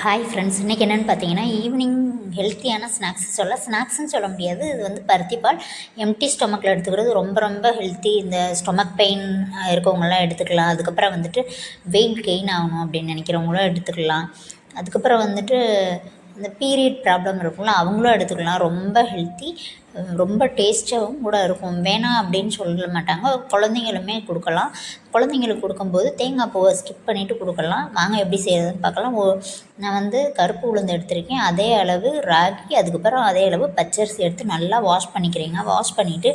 Hi friends, இன்றைக்கி என்னென்னு பார்த்தீங்கன்னா ஈவினிங் ஹெல்த்தியான ஸ்நாக்ஸ்ன்னு சொல்ல முடியாது. இது வந்து பருத்திப்பால் எம்டி ஸ்டொமக்கில் எடுத்துக்கிறது ரொம்ப ரொம்ப ஹெல்த்தி. இந்த ஸ்டொமக் பெயின் இருக்கவங்களாம் எடுத்துக்கலாம். அதுக்கப்புறம் வந்துட்டு வெயிட் கெயின் ஆகணும் அப்படின்னு நினைக்கிறவங்களும் எடுத்துக்கலாம். அதுக்கப்புறம் வந்துட்டு இந்த பீரியட் ப்ராப்ளம் இருக்கும்ல, அவங்களும் எடுத்துக்கலாம். ரொம்ப ஹெல்த்தி, ரொம்ப டேஸ்ட்டாகவும் கூட இருக்கும். வேணாம் அப்படின்னு சொல்ல மாட்டாங்க. குழந்தைங்களுமே கொடுக்கலாம். குழந்தைங்களுக்கு கொடுக்கும்போது தேங்காய் பூவை ஸ்கிப் பண்ணிவிட்டு கொடுக்கலாம். வாங்க எப்படி செய்கிறதுன்னு பார்க்கலாம். நான் வந்து கருப்பு உளுந்து எடுத்திருக்கேன், அதே அளவு ராகி, அதுக்கப்புறம் அதே அளவு பச்சரிசி எடுத்து நல்லா வாஷ் பண்ணிக்கிறீங்க. வாஷ் பண்ணிவிட்டு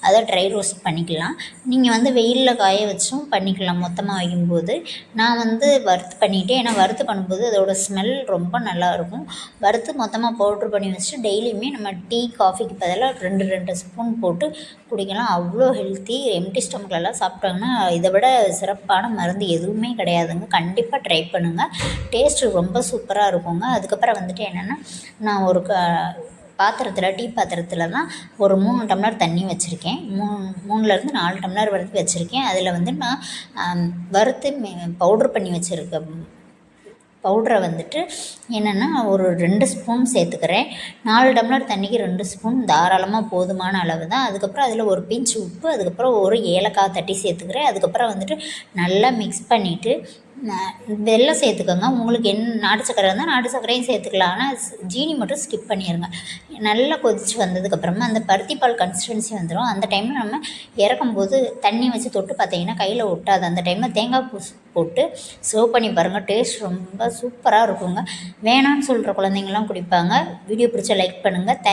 அதை ட்ரை ரோஸ்ட் பண்ணிக்கலாம். நீங்கள் வந்து வெயிலில் காய வச்சும் பண்ணிக்கலாம். மொத்தமாக வைக்கும்போது நான் வந்து வறுத்து பண்ணிவிட்டேன். ஏன்னா வறுத்து பண்ணும்போது அதோடய ஸ்மெல் ரொம்ப நல்லாயிருக்கும். வறுத்து மொத்தமாக பவுட்ரு பண்ணி வச்சுட்டு டெய்லியுமே நம்ம டீ காஃபிக்கு பதிலாக 2 ஸ்பூன் போட்டு குடிக்கலாம். அவ்வளோ ஹெல்த்தி. எம்டி ஸ்டொமக்லலாம் சாப்பிட்டாங்கன்னா இதை விட சிறப்பான மருந்து எதுவுமே கிடையாதுங்க. கண்டிப்பாக ட்ரை பண்ணுங்கள். டேஸ்ட்டு ரொம்ப சூப்பராக இருக்குங்க. அதுக்கப்புறம் வந்துட்டு என்னென்னா, நான் ஒரு டீ பாத்திரத்தில் தான் ஒரு 3 டம்ளர் தண்ணி வச்சுருக்கேன். 3லேருந்து 4 டம்ளர் வரைக்கும் வச்சுருக்கேன். அதில் வந்து நான் வறுத்து பவுட்ரு பண்ணி வச்சுருக்கேன். பவுட்ரை வந்துட்டு என்னென்னா ஒரு 2 ஸ்பூன் சேர்த்துக்கிறேன். 4 டம்ளர் தண்ணிக்கு 2 ஸ்பூன் தாராளமாக போதுமான அளவு தான். அதுக்கப்புறம் அதில் ஒரு பிஞ்ச் உப்பு, அதுக்கப்புறம் ஒரு ஏலக்காய் தட்டி சேர்த்துக்கிறேன். அதுக்கப்புறம் வந்துட்டு நல்லா மிக்ஸ் பண்ணிவிட்டு வெல்லம் சேர்த்துக்கோங்க. உங்களுக்கு நாட்டு சர்க்கரை இருந்தால் நாட்டு சர்க்கரையும் சேர்த்துக்கலாம். ஆனால் ஜீனி மட்டும் ஸ்கிப் பண்ணிடுங்க. நல்லா கொதித்து வந்ததுக்கப்புறமா அந்த பருத்திப்பால் கன்சிஸ்டன்சி வந்துடும். அந்த டைமில் நம்ம இறக்கும்போது தண்ணி வச்சு தொட்டு பார்த்தீங்கன்னா கையில் ஒட்டாது. அந்த டைமில் தேங்காய் பூ போட்டு சர்வ் பண்ணி பாருங்கள். டேஸ்ட் ரொம்ப சூப்பராக இருக்குங்க. வேணான்னு சொல்கிற குழந்தைங்கள்லாம் குடிப்பாங்க. வீடியோ பிடிச்சா லைக் பண்ணுங்கள். தேங்க்ஸ்.